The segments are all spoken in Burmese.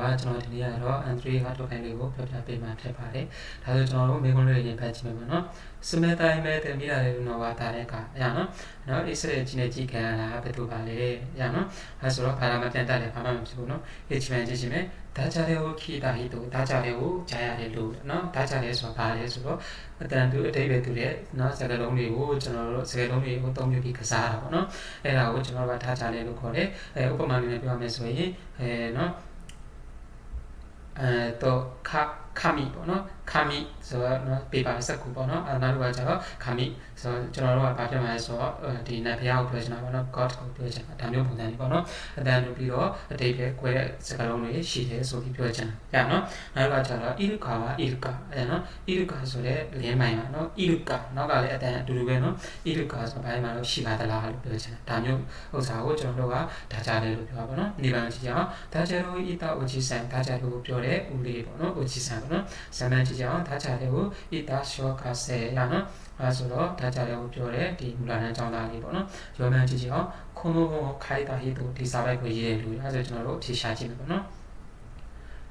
ဘာကျွန်တော်ဒီနေ့ကတော့ N3 ကတော့ခိုင်လေးကိုပြောပြပေးမှာဖြစ်ပါတယ်။ဒါဆိုကျွန်တော်တို့မေးခွန်းလေးတွေဖတ်ကြည့်မယ်ပေါ့နော်။စမဲတိုင်းမဲ့တမိလာလေးတော့ပါတာတဲ့အခါအရာနော်။နော် Israel ကြီးနဲ့ကြီးခံရတာဘယ်လိုပါလဲ။အရာနော်။အဲဆိုတော့ဘာမှမပြန်တတ်တယ်ဘာမှမဖြစ်ဘူးနော်။ HMN ကြည့်ရှင်မယ်။ဒါကြတဲ့ကိုခိတာဟိတုဒါကြတဲ့ကိုဂျာရတယ်လို့နော်။ဒါကြတဲ့ဆိုတာဘာလဲဆိုတော့အတန်တူအတိတ်ပဲတူတဲ့နော်စကားလုံးတွေကိုကျွန်တော်တို့စကားလုံးတွေကိုသုံးပြပြီးကစားတာပေါ့နော်။အဲ့ဒါကိုကျွန်တော်တို့ကဒါကြတယ်လို့ခေါ်တယ်။ဥပမာလေးနဲ့ပြောရမယ်ဆိုရင်နော်တော့ခါမီပေါ့နော်ခါမီဆိုတော့နော်ပေပါစက်ကူပေါ့နော်နောက်တစ်ခါကျတော့ခါမီဆိုတော့ကျွန်တော်တို့ကဘာပြောမှာလဲဆိုတော့ဒီနတ်ဘုရားကိုပြောချင်တာပေါ့နော် God ကိုပြောချင်တာဒါမျိုးပုံစံလေးပေါ့နော်အတန်တူပြီးတော့အတိတ်ပဲကွဲတဲ့စကားလုံးတွေရှိတယ်ဆိုပြီးပြောချင်တာနော်နောက်တစ်ခါကျတော့ဣရုကာပါဣရုကာအဲနော်ဣရုကာဆိုတဲ့လင်းမိုင်ပါနော်ဣရုကာနောက်ကလည်းအတန်အတူတူပဲနော်ဣရုကာဆိုတော့ဘာမှလို့ရှိပါသလားလို့ပြောချင်တာဒါမျိုးဥစ္စာကိုကျွန်တော်တို့ကဒါကြတယ်လို့ပြောပါပေါ့နော်ဒီဘက်ကြည့်ကြအောင်ဒါကြလို့ဣတာအိုချီဆန်ဒါကြလို့ပြောတဲ့ဦးလေးပေါ့နော်အိုချီဆန်ပေါ့နော်ဇမန်ကြည့်ကြအောင်ဒါကြတယ်ကိုဣတာရှောကာဆေရနော်အဲဆိုတော့ဒါကြတယ်ကိုပြောတဲ့ဒီမူလာတန်းကျောင်းသားလေးပေါ့နော်ရောမန်ကြည့်ကြအောင်ခုံလုံးခိုင်တာဟိတိုဒီစာပိုက်ကိုရေးတယ်လို့အဲဆိုကျွန်တော်တို့ဖြေရှာကြည့်မယ်ပေါ့နော်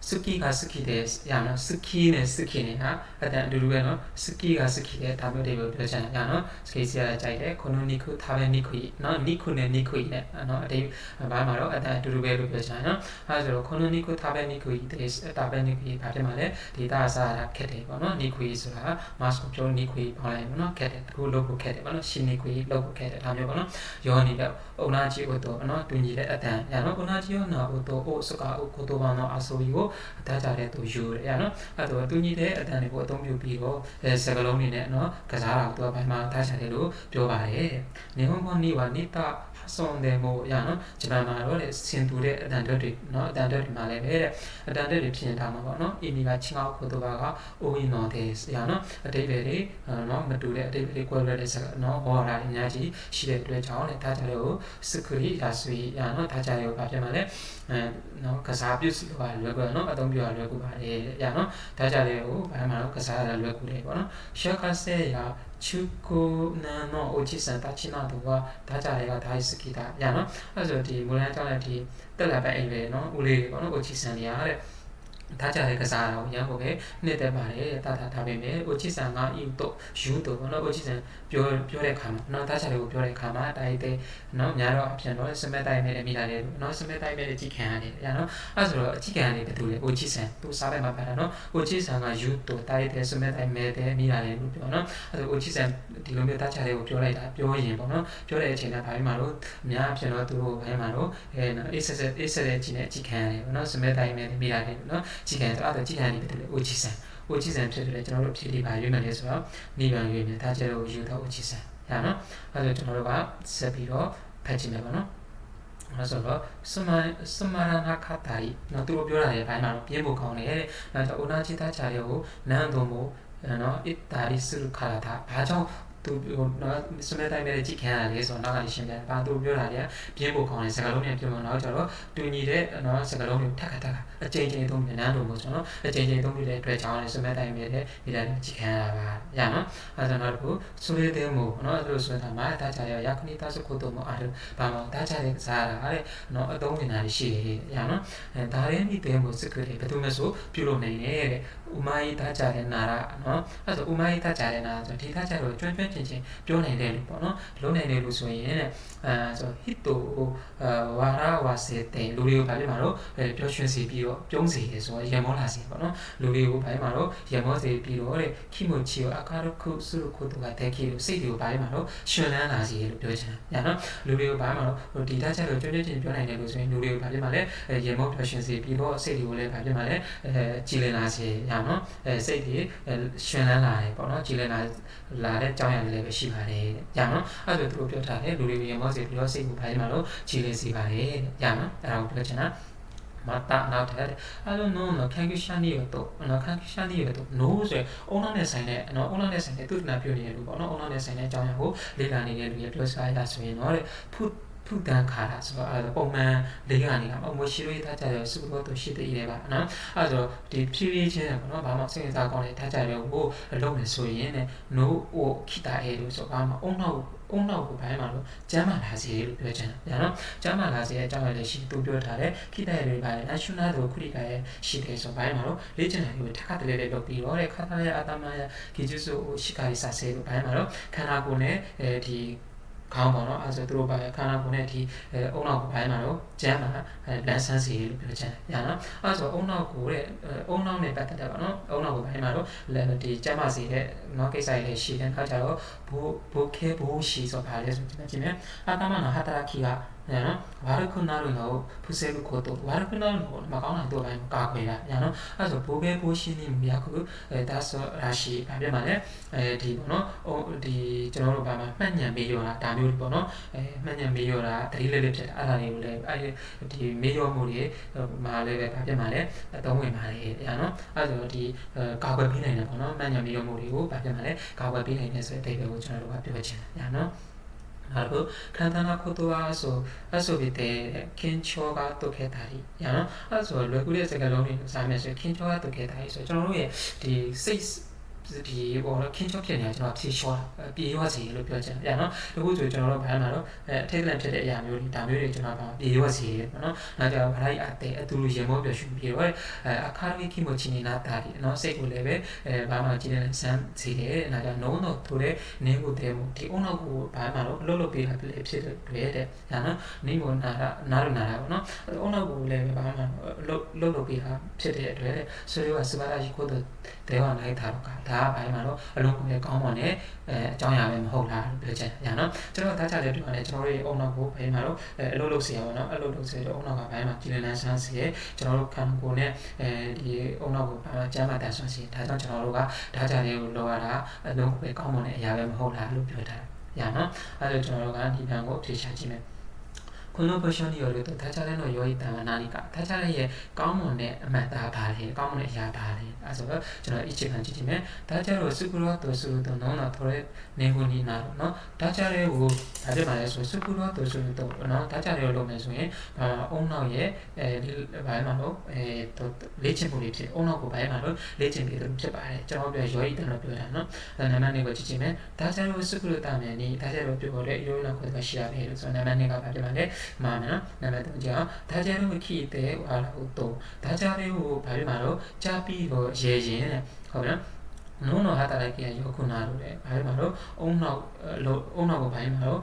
စကီကစကီတဲ့ရနော်စကီနဲ့စကီနဲ့ဟာအတန်အတူတူပဲနော်စကီကစကီတဲ့ဒါမျိုးတွေပြောချင်ရနော်စကီစီရကြိုက်တယ်ခုနနိခုထားပဲနိခုနော်နိခုနဲ့နိခုနဲ့နော်အတိဘာမှတော့အတန်အတူတူပဲလို့ပြောချင်နော်အဲဆိုတော့ခုနနိခုထားပဲနိခုတဲ့ဒါပဲနိခုဘာဖြစ်မှလဲဒေတာစားတာခက်တယ်ပေါ့နော်နိခုဆိုတာမတ်ကိုပြောနိခုပေါင်းလိုက်ပေါ့နော်ခက်တယ်အခုလုပ်ဖို့ခက်တယ်ပေါ့နော်ရှင်နိခုလုပ်ဖို့ခက်တယ်ဒါမျိုးပေါ့နော်ယောနေတဲ့အုံနာကြီးကိုတော့နော်တူညီတဲ့အတန်ရနော်အုံနာကြီးရောနော်ဟိုတော့အိုစကာအိုကိုတော့ဘာနော်အဆိုကြီးကိုဒါကြတဲ့သူယူရနော်အဲ့တော့သူညီတဲ့အတန်တွေကိုအသုံးပြုပြီးတော့စကလုံးတွေနဲ့နော်ကစားတာကိုသူကဘာမှဒါကြတယ်လို့ပြောပါတယ်နေဟောမနီဝနိတာဆုံးတယ်မို့ရနော်ဂျပန်မှာတော့လေစင်တူတဲ့အတန်တွေနော်အတန်တွေမှာလည်းပဲတဲ့အတန်တွေဖြစ်နေတာမှာပေါ့နော်အင်းဒီကချင်းအောင်ကိုတော့ကအိုးရင်တော့တဲ့ရနော်အတိတ်ပဲလေနော်မတူတဲ့အတိတ်ပဲကွဲလွဲတဲ့နော်ဟောတာအများကြီးရှိတဲ့အတွက်ကြောင့်လေဒါကြတဲ့ကိုစကရီရာဆွေရနော်ဒါကြတဲ့ကိုဘာဖြစ်မှလဲနော်ကစားပြုစီတော့လွယ်ကူနော်အသုံးပြုရလွယ်ကူပါတယ်ရနော်ဒါကြတဲ့ကိုဘာမှတော့ကစားရလွယ်ကူတယ်ပေါ့နော်ရှော့ကဆေးရချူကိုနာနော်အိုချီစန်တာချီနာတော့ဒါကြတဲ့ကဒါစကီတာရနော်အဲ့ဆိုဒီမူလန်ကြောင့်လည်းဒီတက်လာပဲအိမ်ပဲနော်ဦးလေးပေါ့နော်အိုချီစန်နေရတဲ့ဒါကြတဲ့ကစားတော့ရန်ကုန်ပဲနှစ်သက်ပါတယ်တာတာပဲမယ်အိုချီဆန်ကအီတော့ယူတော့နော်အိုချီဆန်ပြောတဲ့ခါမှာနော်ဒါကြတဲ့ကိုပြောတဲ့ခါမှာတိုင်းတဲ့နော်များတော့အပြန်တော့စမက်တိုင်းနဲ့မိလာတယ်နော်စမက်တိုင်းနဲ့ကြည့်ခံရတယ်ရနော်အဲဆိုတော့အကြည့်ခံရတယ်ဘယ်လိုလဲအိုချီဆန်သူစားပဲမှာပါတာနော်အိုချီဆန်ကယူတော့တိုင်းတဲ့စမက်တိုင်းမဲ့တဲ့မိလာတယ်လို့ပြောနော်အဲဆိုအိုချီဆန်ဒီလိုမျိုးဒါကြတဲ့ကိုပြောလိုက်တာပြောရင်ပေါ့နော်ပြောတဲ့အချိန်ကဘာမှမလို့များအပြန်တော့သူတို့ဘယ်မှာတော့အေးဆက်ကြည့်နေကြည့်ခံရတယ်နော်စမက်တိုင်းနဲ့မိလာတယ်နော်ကြည့်ခံတော့အဲ့ဒါကြည့်ခံနေတယ်အိုချီဆန်ဖြစ်တယ်ကျွန်တော်တို့ဖြည့်ပြီးပါရွေးမယ်လေဆိုတော့နိဗ္ဗာန်ရွေးမယ်ဒါကြတော့ယူတော့အိုချီဆန်ရနော်အဲ့ဒါကျွန်တော်တို့ကဆက်ပြီးတော့ဖတ်ကြည့်မယ်ပေါ့နော်အဲ့ဆိုတော့စမရဏခတာရီနော်သူတို့ပြောတာလေဘိုင်းမှာတော့ပြင်းဖို့ကောင်းတယ်တဲ့အဲ့တော့အိုနာချီတာချာတွေကိုနန်းတော်မို့နော်အစ်တာရီစုခါလာတာဘာကြောင့်သူနော်စမဲတိုင်းနဲ့ကြည့်ခံရလေဆိုတော့နောက်ကရှင်းပြတယ်။ဘာသူပြောတာလဲပြင်းဖို့ကောင်းတယ်စကားလုံးနဲ့ပြောမှတော့ကျတော့တူညီတဲ့နော်စကားလုံးတွေထပ်ခါအကြိမ်ကြိမ်သုံးမြန်လို့မို့ဆိုတော့အကြိမ်ကြိမ်သုံးပြီးတဲ့အတွက်ကြောင့်လည်းစမဲတိုင်းနဲ့ဒီတိုင်းကြည့်ခံရတာပါ။ရနော်။အဲဒါတော့ကိုဆိုရတဲ့မို့နော်အဲ့လိုဆိုတာမှာဒါကြရရခဏတာစခုတော့မအားဘာမှဒါကြတဲ့စားတာတဲ့နော်အသုံးဝင်တာရှိတယ်ရနော်။အဲဒါရင်းဒီတဲ့မို့စကလေးဘယ်သူမှဆိုပြုလို့နိုင်တယ်တဲ့။ဥမာကြီးဒါကြတဲ့နာရာနော်။အဲဆိုဥမာကြီးဒါကြတဲ့နာဆိုဒီဒါကြတော့ကျွမ်းချင်းပြောနိုင်တယ်လို့ပေါ့နော်လုံးနိုင်တယ်လို့ဆိုရင်ဆိုဟစ်တိုဝါရဝါစေတဲ့လူတွေကိုဘာဖြစ်မှာတော့ပြောရွှင်စီပြီးတော့ပြုံးစီတယ်ဆိုတော့ရေမောလာစီပေါ့နော်လူတွေကိုဘာဖြစ်မှာတော့ရေမောစီပြီးတော့တဲ့ခိမိုချီကိုအခါတော့ခုစုခုတို့ကတဲ့ခိလို့စိတ်တွေကိုဘာဖြစ်မှာတော့ရွှင်လန်းလာစီလို့ပြောချင်တာညာနော်လူတွေကိုဘာဖြစ်မှာတော့ဒီသားချက်ကိုကျွမ်းကျွမ်းချင်းပြောနိုင်တယ်လို့ဆိုရင်လူတွေကိုဘာဖြစ်မှာလဲရေမောပြောရွှင်စီပြီးတော့စိတ်တွေကိုလည်းဘာဖြစ်မှာလဲကြည်လင်လာစီညာနော်စိတ်တွေရွှင်လန်းလာတယ်ပေါ့နော်ကြည်လင်လာတဲ့ကြောင်းရည်လည်းပဲရှိပါတယ်ရနော်အဲ့ဒါသူတို့ပြောထားတယ်လူတွေရေမောစီပြီးတော့စိတ်ကိုဘာဖြစ်မှာတော့ကြည်လင်စီပါတယ်ရနော်အဲ့ဒါကိုပြောချင်တာမတာနောက်တဲ့အဲ့လိုနော်ခံကိရှာနေရတော့နော်ခံကိရှာနေရတော့ no ဆိုအုံနောက်နဲ့ဆိုင်တဲ့နော်အုံနောက်နဲ့ဆိုင်တဲ့သူ့နာပြောနေတယ်လို့ပေါ့နော်အုံနောက်နဲ့ဆိုင်တဲ့အကြောင်းအရာကိုလေ့လာနေတဲ့လူတွေပြောစားရဆိုရင်တော့ဖုတန်ခါတာဆိုတော့ပုံမှန်လေးကနေကအမရှိလို့ထားကြရစုလို့တော့ရှိသေးတယ်ပါနော်အဲ့ဆိုဒီဖြည်းဖြည်းချင်းပေါ့နော်ဘာမှစိတ်စားကောင်းတဲ့ထားကြရကိုအလုံးနဲ့ဆိုရင် no ဟိုခိတာအဲလို့ဆိုဘာမှအုံနောက် အုံနောက်ကိုဘိုင်းမှာတော့ကျမ်းမာလာစေလို့ပြောချင်တာနော်ကျမ်းမာလာစေတဲ့အကြောင်းအရာတွေရှိသူပြောထားတယ်ခိတရတွေပါနာရှုနာတို့ခုရိကရဲ့ရှိတယ်ဆိုဘိုင်းမှာတော့လေ့ကျင့်တာတွေကိုတစ်ခါတလေလုပ်ပြီးတော့တဲ့ခါသားရဲ့အာတမရဲ့ဂီဂျုဆိုရှိကာရီစာစေလို့ဘိုင်းမှာတော့ခန္ဓာကိုယ်နဲ့ဒီခေါင်းပေါ့နော်အဲဆိုသူတို့ပါခန္ဓာကိုယ်နဲ့ဒီအုံနောက်ကိုဘိုင်းမှာတော့ကျမ်းမာလန်းဆန်းစေလို့ပြောချင်တယ်နော်အဲဆိုအုံနောက်ကိုတဲ့အုံနောက်နဲ့ပတ်သက်တယ်ပေါ့နော်အုံနောက်ကိုဘိုင်းမှာတော့ဒီကျမ်းမာစေတဲ့နော်ကိစ္စတွေရှိတယ်ခါကြတော့ဘိုခဲဘိုးရှိဆိုပါလေဆိုကြည့်မယ်အာတမနာဟာတရာခီကနော်ဝါရခုနာတို့တော့ဖူးဆဲလို့ခေါ်တော့ဝါရခုနာတို့မကောင်းတာတို့တိုင်းကာခွေတာနော်အဲဆိုဘိုးခဲဘိုးရှိနေမြာခုဒါဆိုရာရှိဗာပြမှာလေဒီပေါ့နော်ဒီကျွန်တော်တို့ဗာမှာမှတ်ညံမေးရောတာဒါမျိုးပေါ့နော်မှတ်ညံမေးရောတာတတိလေးဖြစ်တာအဲ့ဒါတွေကိုလည်းဒီမေးရောမှုတွေမှာလည်းပဲဗာပြမှာလေအသုံးဝင်ပါလေနော်အဲဆိုဒီကာကွယ်ပေးနိုင်တယ်ပေါ့နော်မှတ်ညံမေးရောမှုတွေကိုဗာပြမှာလေကာကွယ်ပေးနိုင်တယ်ဆိုတဲ့အဓိပ္ပာယ်ကိုကျွန်တော်တို့ကပြောချင်တယ်နော်하고 간단한 것도와서 아소비테 킨초가 또 개다리 야노 아소 레구리에 제가 로니 사면서 킨초가 또 개다리 소 저는 이 세이스ဒီဘောခင်းချောဖြစ်နေတာကျွန်တော်ဖြေလျှော့ပြေရွက်စီလို့ပြောချင်တယ်ဗျာနော်အခုဆိုကျွန်တော်တို့ဘာမှတော့အထိတ်လန့်ဖြစ်တဲ့အရာမျိုးတွေဒါမျိုးတွေကျွန်တော်ပြေရွက်စီရပေါ့နော်နောက်ကြဘာလိုက်အတဲ့အတူလူရေမောပြောရှုပြေတော့အခါရီခိမိုချီနေတာဒါဒီနော်စိတ်ကိုလည်းပဲဘာမှကြည့်နေတဲ့ဆန်းစီတယ်နောက်ကြနုံးတော့ထိုးတဲ့နင်းကိုတဲမှုဒီအုံနောက်ကိုဘာမှတော့အလုပ်လုပ်ပေးတာဖြစ်တယ်တဲ့ညာနော်နင်းကိုနာတာပေါ့နော်အုံနောက်ကိုလည်းဘာမှလုပ်ပေးတာဖြစ်တဲ့အတွက်ဆိုတော့စပါးရှိခိုးတဲ့ဒေဝနိုင်တာတော့ဒါဘိုင်းမှာတော့အလုံးကိုလည်းကောင်းပါနဲ့အကြောင်းအရာပဲမဟုတ်လားလို့ပြောချင်တယ်နော်ကျွန်တော်သားချလည်းပြောတယ်ကျွန်တော်တို့အုံနောက်ကိုဘိုင်းမှာတော့အလုံးလုပ်စီရပါတော့အလုံးလုပ်စီတော့အုံနောက်ကဘိုင်းမှာကြည်လန်းဆန်းစီရကျွန်တော်တို့ခံကိုနဲ့ဒီအုံနောက်ကိုဘာမှကျမ်းမာတန်ဆွမ်းစီဒါကြောင့်ကျွန်တော်တို့ကဒါချလေးကိုလောရတာအလုံးကိုပဲကောင်းပါနဲ့အရာပဲမဟုတ်လားလို့ပြောထားတယ်နော်အဲ့ဒါကျွန်တော်တို့ကဒီဘန်ကိုအဖြေရှာကြည့်မယ်この場所によるとダジャレの良い点は何かダジャレရဲ့ကောင်းမွန်တဲ့အမှတ်သားပါတယ်ကောင်းမွန်တဲ့အရာပါတယ်အဲဆိုတော့ကျွန်တော်一番ကြည့်ကြည့်မယ်ダジャレを作ろうとすると脳のトレーニングになるเนาะダジャレကိုဒါပြမှာလဲဆို作ろうとするとเนาะダジャレကိုလုပ်မယ်ဆိုရင်အုံနောက်ရဲ့ဘာမှမဟုတ်လေ့ကျင့်မှုတွေဖြစ်အုံနောက်ကိုဘာမှမဟုတ်လေ့ကျင့်ပြီးလို့ဖြစ်ပါတယ်ကျွန်တော်ပြော良い点လို့ပြောတာเนาะနာမည်ကိုကြည့်ကြည့်မယ်ダジャレを作るためにダジャレをပြောတဲ့いろいろなことがしやべえဆိုနာမည်ကဘာပြမှာလဲမှာနော်နာမည်တော့ကြောင့်ဒါကြလို့ခိတဲ့ဟာလို့တော့ဒါကြလေးကိုဘာဖြစ်မှာတော့ကြားပြီးတော့ရေရင်တဲ့ဟုတ်နော်နုံတော့ဟာတာလိုက်ရောခုနာလို့လေဘာဖြစ်မှာတော့အုံနောက်ကိုဘာဖြစ်မှာတော့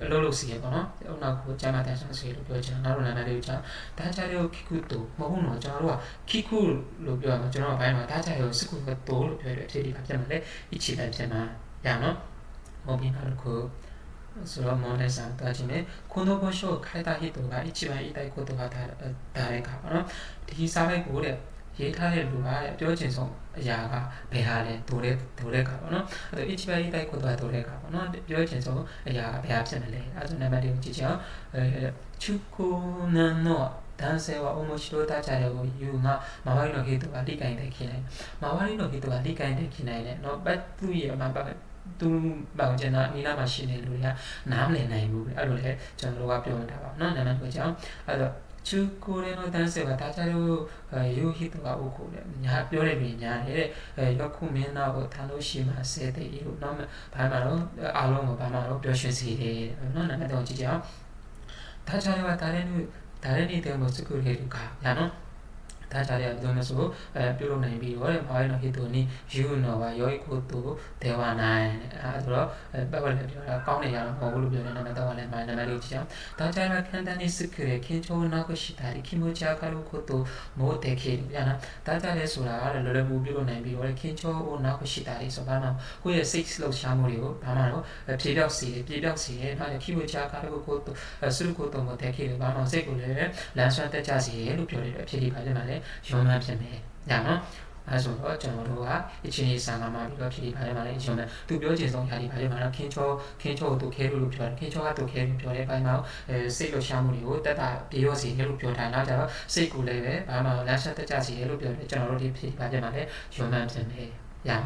အလုပ်လုပ်စီရပေါ့နော်အုံနောက်ကိုကြားမှာတန်းဆန်းစီလို့ပြောချင်တာနောက်တော့နာမည်လေးကိုကြားဒါကြလေးကိုခိကုတူမဟုတ်တော့ကျွန်တော်တို့ကခိကုလို့ပြောရမှာကျွန်တော်ကဘာဖြစ်မှာဒါကြလေးကိုစကုတိုလို့ပြောတယ်အဖြစ်ဒီဘာဖြစ်မှာလဲအချီပဲဖြစ်မှာရနော်ဟုတ်ပြီနောက်တစ်ခုそれは問題さんたちね、この場所を変えた人が一番言いたいことが誰かかな。ဒီစာပဲကိုတဲ့ရေးထားတဲ့လူကပြောချင်ဆုံးအရာကဘယ်ဟာလဲဒိုရဲကပေါ့နော်အဲ့တော့一番言いたいことはဒိုရဲကပေါ့နော်ပြောချင်ဆုံးအရာကဘယ်ဟာဖြစ်မလဲအဲ့ဒါနံပါတ်1ကိုကြည့်ကြအောင်中高年の男性は面白いダジャレを言うが周りの人が理解できない周りの人が理解できないねのバットリーまあသူဘောင်ကျန်တာနီလာမှာရှိနေလူတွေကနားမလည်နိုင်ဘူးအဲ့လိုလေကျွန်တော်တို့ကပြောနေတာပါเนาะနာမည်ကိုကြောင်းအဲ့တော့中高齢の男性はダジャレを言う人が多くてပြောတယ်ပြင်ညာတယ်よくみんなを楽しませているเนาะဘာမှတော့အားလုံးကိုဘာမှတော့ပျော်ရွှင်စေတယ်เนาะနာမည်တော့ကြည့်ကြအောင်ダジャレは誰にでも作れるかやのဒါကြတဲ့ဘယ်လိုလဲဆိုပြုလုပ်နိုင်ပြီးတော့တဲ့ဘာလဲနော်ဟိတိုနီယူနော်ပါယောကိုတိုဒေဝနိုင်အဲဆိုတော့ပတ်ဝက်လည်းပြောတာကောင်းနေရတော့မဟုတ်ဘူးလို့ပြောနေတယ်တော့လည်းနာမည်လေးကြည့်အောင်ဒါကြတဲ့ခန္ဓာနေစကရေခင်ချိုနာကိုရှိတာဒီခင်မိုချာကလို့ကိုတိုမိုးတဲ့ခေရနာဒါကြတဲ့ဆိုတာကလွယ်လွယ်မှုပြုလုပ်နိုင်ပြီးတော့ခင်ချိုနာကိုရှိတာလေးဆိုဘာမှကိုယ့်ရဲ့စိတ်လှုပ်ရှားမှုတွေကိုဘာမှတော့ပြေပြောက်စီနောက်ခင်မိုချာကလို့ကိုတိုဆုကိုတိုမိုးတဲ့ခေဘာမှစိတ်ကိုလည်းလမ်းဆွမ်းတက်ကြစီလို့ပြောနေတယ်ဖြစ်ဒီပါလိမ့်မယ်ရုံးမှဖြစ်မယ်။ညာနော်။အဲဆိုတော့ကျွန်တော်တို့ကအချင်းကြီးဆန်လာမှပြီးတော့ဖြစ်ဒီပါလေမှာလည်းရုံးမယ်။သူပြောချင်ဆုံးယာဒီပါလေမှာတော့ခင်းချောသူခဲလို့ပြောတယ်။ခင်းချောကသူခဲလို့ပြောတယ်။ပိုင်းမှာစိတ်လှရှားမှုတွေကိုတက်တာပြေရောစီလို့ပြောထားတော့ကျတော့စိတ်ကိုလည်းပဲဘာမှလမ်းဆက်တက်ကြစီလို့ပြောတယ်ကျွန်တော်တို့ဒီဖြစ်ဒီပါလေမှာလည်းရုံးမှဖြစ်မယ်။ညာ